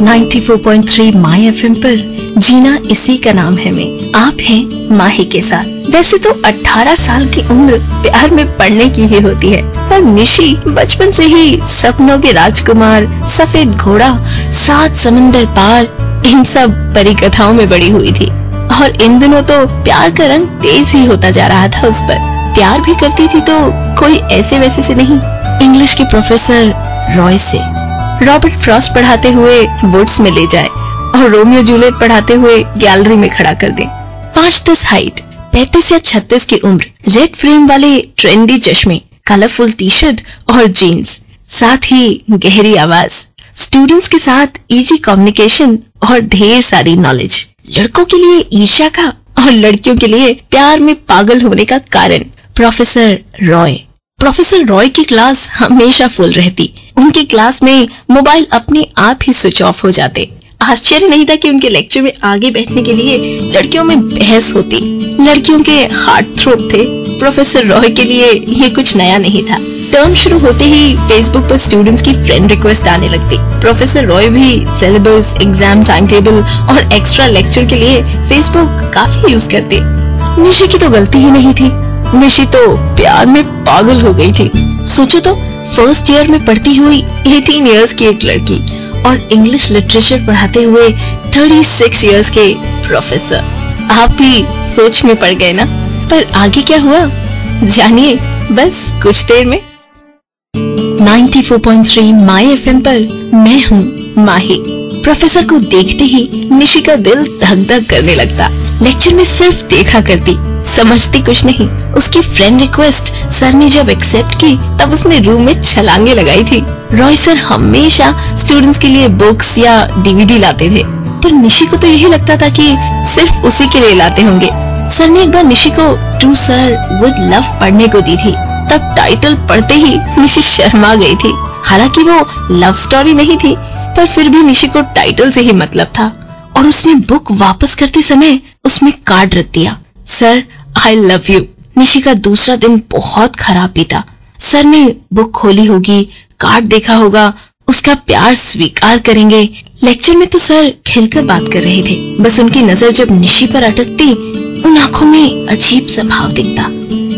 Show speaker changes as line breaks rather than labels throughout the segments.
94.3 my FM पर जीना इसी का नाम है में आप हैं माही के साथ। वैसे तो 18 साल की उम्र प्यार में पड़ने की ही होती है, पर निशी बचपन से ही सपनों के राजकुमार, सफेद घोड़ा, 7 समंदर पार, इन सब परी कथाओं में बड़ी हुई थी। और इन दिनों तो प्यार का रंग तेज ही होता जा रहा था उस पर। प्यार भी करती थी तो कोई ऐसे वैसे से नहीं, इंग्लिश के प्रोफेसर रॉय से। रॉबर्ट फ्रॉस्ट पढ़ाते हुए वुड्स में ले जाए और रोमियो जूलियट पढ़ाते हुए गैलरी में खड़ा कर दे। 5'10" हाइट, 35 या 36 की उम्र, रेड फ्रेम वाले ट्रेंडी चश्मे, कलरफुल टी शर्ट और जीन्स, साथ ही गहरी आवाज, स्टूडेंट्स के साथ इजी कम्युनिकेशन और ढेर सारी नॉलेज। लड़कों के लिए ईर्ष्या का और लड़कियों के लिए प्यार में पागल होने का कारण प्रोफेसर रॉय। प्रोफेसर रॉय की क्लास हमेशा फुल रहती। उनकी क्लास में मोबाइल अपने आप ही स्विच ऑफ हो जाते। आश्चर्य नहीं था कि उनके लेक्चर में आगे बैठने के लिए लड़कियों में बहस होती। लड़कियों के हार्ट थ्रोब थे। प्रोफेसर रॉय के लिए ये कुछ नया नहीं था। टर्म शुरू होते ही फेसबुक पर स्टूडेंट्स की फ्रेंड रिक्वेस्ट आने लगती। प्रोफेसर रॉय भी सिलेबस, एग्जाम टाइम टेबल और एक्स्ट्रा लेक्चर के लिए फेसबुक काफी यूज करते। निशी की तो गलती ही नहीं थी। निशी तो प्यार में पागल हो गई थी। सोचो तो, फर्स्ट ईयर में पढ़ती हुई 18 इयर्स की एक लड़की और इंग्लिश लिटरेचर पढ़ाते हुए 36 इयर्स के प्रोफेसर। आप भी सोच में पड़ गए ना? पर आगे क्या हुआ जानिए बस कुछ देर में। 94.3 माय एफएम पर मैं हूँ माही। प्रोफेसर को देखते ही निशी का दिल धक धक करने लगता। लेक्चर में सिर्फ देखा करती, समझती कुछ नहीं। उसकी फ्रेंड रिक्वेस्ट सर ने जब एक्सेप्ट की तब उसने रूम में छलांगे लगाई थी। रॉय सर हमेशा स्टूडेंट्स के लिए बुक्स या डीवीडी लाते थे, पर निशी को तो यही लगता था कि सिर्फ उसी के लिए लाते होंगे। सर ने एक बार निशी को टू सर वुड लव पढ़ने को दी थी। तब टाइटल पढ़ते ही निशी शर्मा गई थी। हालांकि वो लव स्टोरी नहीं थी, पर फिर भी निशी को टाइटल से ही मतलब था और उसने बुक वापस करते समय उसमें कार्ड रख दिया, sir I love you. Nishi का दूसरा दिन बहुत खराब बीता। सर ने बुक खोली होगी, कार्ड देखा होगा, उसका प्यार स्वीकार करेंगे। लेक्चर में तो सर खिलकर बात कर रहे थे, बस उनकी नजर जब निशी पर अटकती, उन आंखों में अजीब सा भाव दिखता।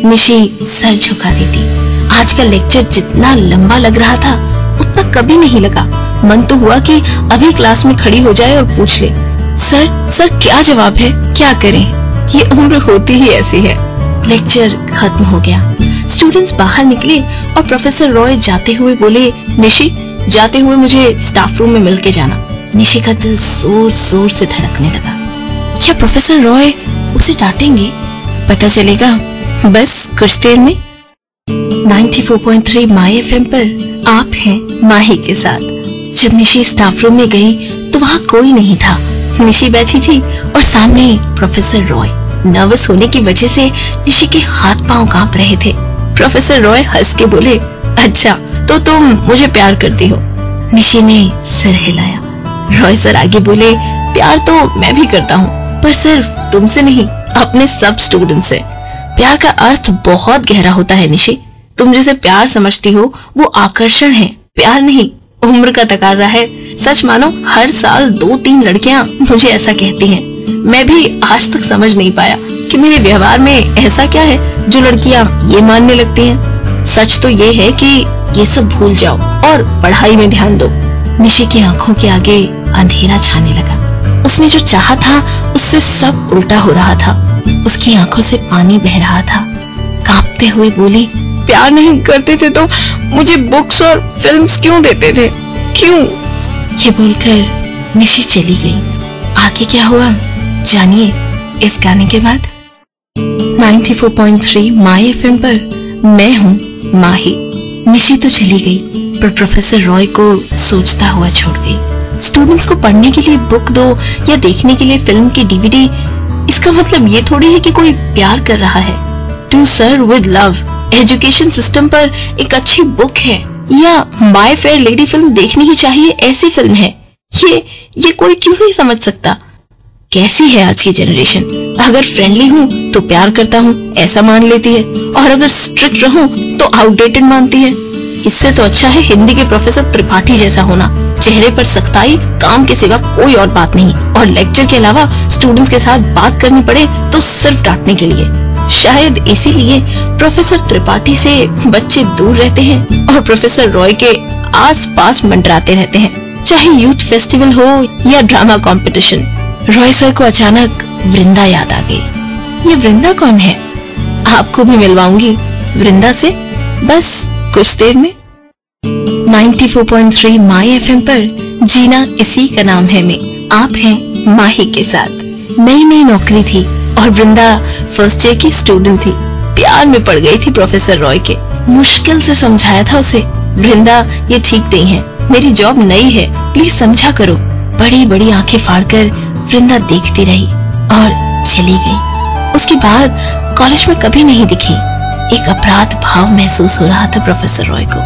निशी सर झुका देती। आज का लेक्चर जितना लंबा लग रहा था उतना कभी नहीं लगा। मन तो हुआ कि अभी क्लास में खड़ी हो जाए और पूछ ले, सर क्या जवाब है, क्या करें, ये उम्र होती ही ऐसी है। लेक्चर खत्म हो गया। स्टूडेंट्स बाहर निकले और प्रोफेसर रॉय जाते हुए बोले, निशी जाते हुए मुझे स्टाफ रूम में मिलके जाना। निशी का दिल जोर जोर से धड़कने लगा। क्या प्रोफेसर रॉय उसे डांटेंगे? पता चलेगा बस कुछ देर में। 94.3 माय एफएम पर आप हैं माही के साथ। जब निशी स्टाफ रूम में गई तो वहाँ कोई नहीं था। निशी बैठी थी और सामने प्रोफेसर रॉय। नर्वस होने की वजह से निशी के हाथ पांव कांप रहे थे। प्रोफेसर रॉय हंस के बोले, अच्छा तो तुम मुझे प्यार करती हो? निशी ने सर हिलाया। रॉय सर आगे बोले, प्यार तो मैं भी करता हूँ, पर सिर्फ तुमसे नहीं, अपने सब स्टूडेंट से। प्यार का अर्थ बहुत गहरा होता है निशी। तुम जिसे प्यार समझती हो वो आकर्षण है, प्यार नहीं। उम्र का तकाजा है। सच मानो हर साल 2-3 लड़कियां मुझे ऐसा कहती हैं। मैं भी आज तक समझ नहीं पाया कि मेरे व्यवहार में ऐसा क्या है जो लड़कियां ये मानने लगती हैं। सच तो ये है कि ये सब भूल जाओ और पढ़ाई में ध्यान दो। निशी की आंखों के आगे अंधेरा छाने लगा। उसने जो चाहा था उससे सब उल्टा हो रहा था। उसकी आंखों से पानी बह रहा था। कांपते हुए बोली, प्यार नहीं करते थे तो मुझे बुक्स और फिल्म्स क्यों देते थे, क्यों? ये बोलकर निशी चली गई। आगे क्या हुआ जानिए इस गाने के बाद। 94.3 माय एफएम पर मैं हूँ माही। निशी तो चली गई, पर प्रोफेसर रॉय को सोचता हुआ छोड़ गई। स्टूडेंट्स को पढ़ने के लिए बुक दो या देखने के लिए फिल्म की डीवीडी, इसका मतलब ये थोड़ी है कि कोई प्यार कर रहा है। To sir with love education system पर एक अच्छी बुक है, या माय फेयर लेडी फिल्म देखनी ही चाहिए, ऐसी फिल्म है। ये कोई क्यों नहीं समझ सकता? कैसी है आज की जनरेशन? अगर फ्रेंडली हूँ तो प्यार करता हूँ ऐसा मान लेती है, और अगर स्ट्रिक्ट रहूं तो आउटडेटेड मानती है। इससे तो अच्छा है हिंदी के प्रोफेसर त्रिपाठी जैसा होना, चेहरे पर सख्ताई, काम के सिवा कोई और बात नहीं, और लेक्चर के अलावा स्टूडेंट्स के साथ बात करनी पड़े तो सिर्फ डांटने के लिए। शायद इसीलिए प्रोफेसर त्रिपाठी से बच्चे दूर रहते हैं और प्रोफेसर रॉय के आसपास मंडराते रहते हैं, चाहे यूथ फेस्टिवल हो या ड्रामा कंपटीशन। रॉय सर को अचानक वृंदा याद आ गई। ये वृंदा कौन है? आपको भी मिलवाऊंगी वृंदा से, बस कुछ देर में। 94.3 माई एफएम पर जीना इसी का नाम है में आप हैं माही के साथ। नई नई नौकरी थी और वृंदा फर्स्ट ईयर की स्टूडेंट थी। प्यार में पड़ गई थी प्रोफेसर रॉय के। मुश्किल से समझाया था उसे, वृंदा ये ठीक नहीं है, मेरी जॉब नई है, प्लीज समझा करो। बड़ी बड़ी आंखें फाड़कर वृंदा देखती रही और चली गई। उसके बाद कॉलेज में कभी नहीं दिखी। एक अपराध भाव महसूस हो रहा था प्रोफेसर रॉय को।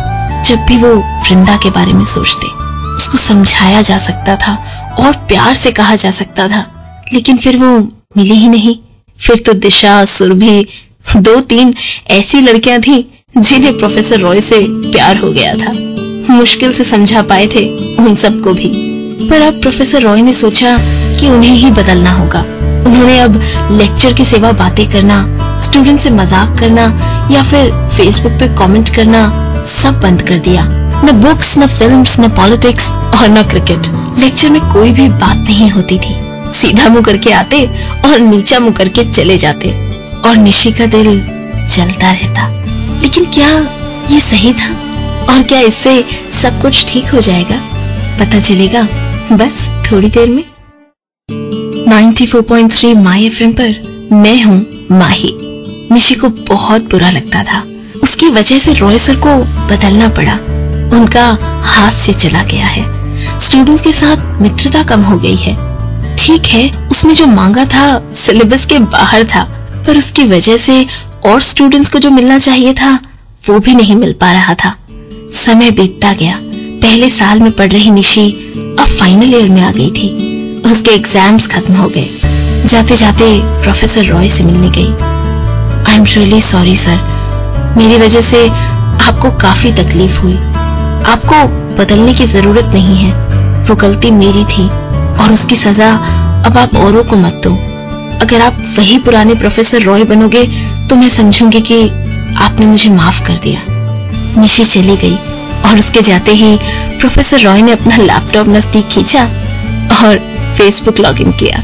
जब भी वो वृंदा के बारे में सोचते, उसको समझाया जा सकता था और प्यार से कहा जा सकता था, लेकिन फिर वो मिली ही नहीं। फिर तो दिशा, सुरभि, 2-3 ऐसी लड़कियां थी जिन्हें प्रोफेसर रॉय से प्यार हो गया था। मुश्किल से समझा पाए थे उन सबको भी, पर अब प्रोफेसर रॉय ने सोचा कि उन्हें ही बदलना होगा। उन्होंने अब लेक्चर के सिवा बातें करना, स्टूडेंट से मजाक करना या फिर फेसबुक पे कमेंट करना सब बंद कर दिया। न बुक्स, न फिल्म्स, न पॉलिटिक्स और न क्रिकेट। लेक्चर में कोई भी बात नहीं होती थी। सीधा मुंह करके आते और नीचा मुंह करके चले जाते, और निशी का दिल जलता रहता। लेकिन क्या ये सही था? और क्या इससे सब कुछ ठीक हो जाएगा? पता चलेगा बस थोड़ी देर में। 94.3 माई एफएम पर मैं हूँ माही। निशी को बहुत बुरा लगता था। उसकी वजह से रॉय सर को बदलना पड़ा। उनका हास्य चला गया है। स्टूडेंट्स के साथ मित्रता कम हो गई है। ठीक है, उसने जो मांगा था सिलेबस के बाहर था, पर उसकी वजह से और स्टूडेंट्स को जो मिलना चाहिए था वो भी नहीं मिल पा रहा था। समय बीतता गया। पहले साल में पढ़ रही निशी अब फाइनल ईयर में आ गई थी। उसके एग्जाम्स खत्म हो गए। जाते जाते प्रोफेसर रॉय से मिलने गई। I am really sorry sir, मेरी वजह से आपको काफी तकलीफ हुई। आपको बदलने की जरूरत नहीं है, वो गलती मेरी थी और उसकी सजा अब आप औरों को मत दो। अगर आप वही पुराने प्रोफेसर रॉय बनोगे तो मैं समझूंगी कि आपने मुझे माफ कर दिया। निशी चली गई और उसके जाते ही प्रोफेसर रॉय ने अपना लैपटॉप नजदीक खींचा और फेसबुक लॉगिन किया।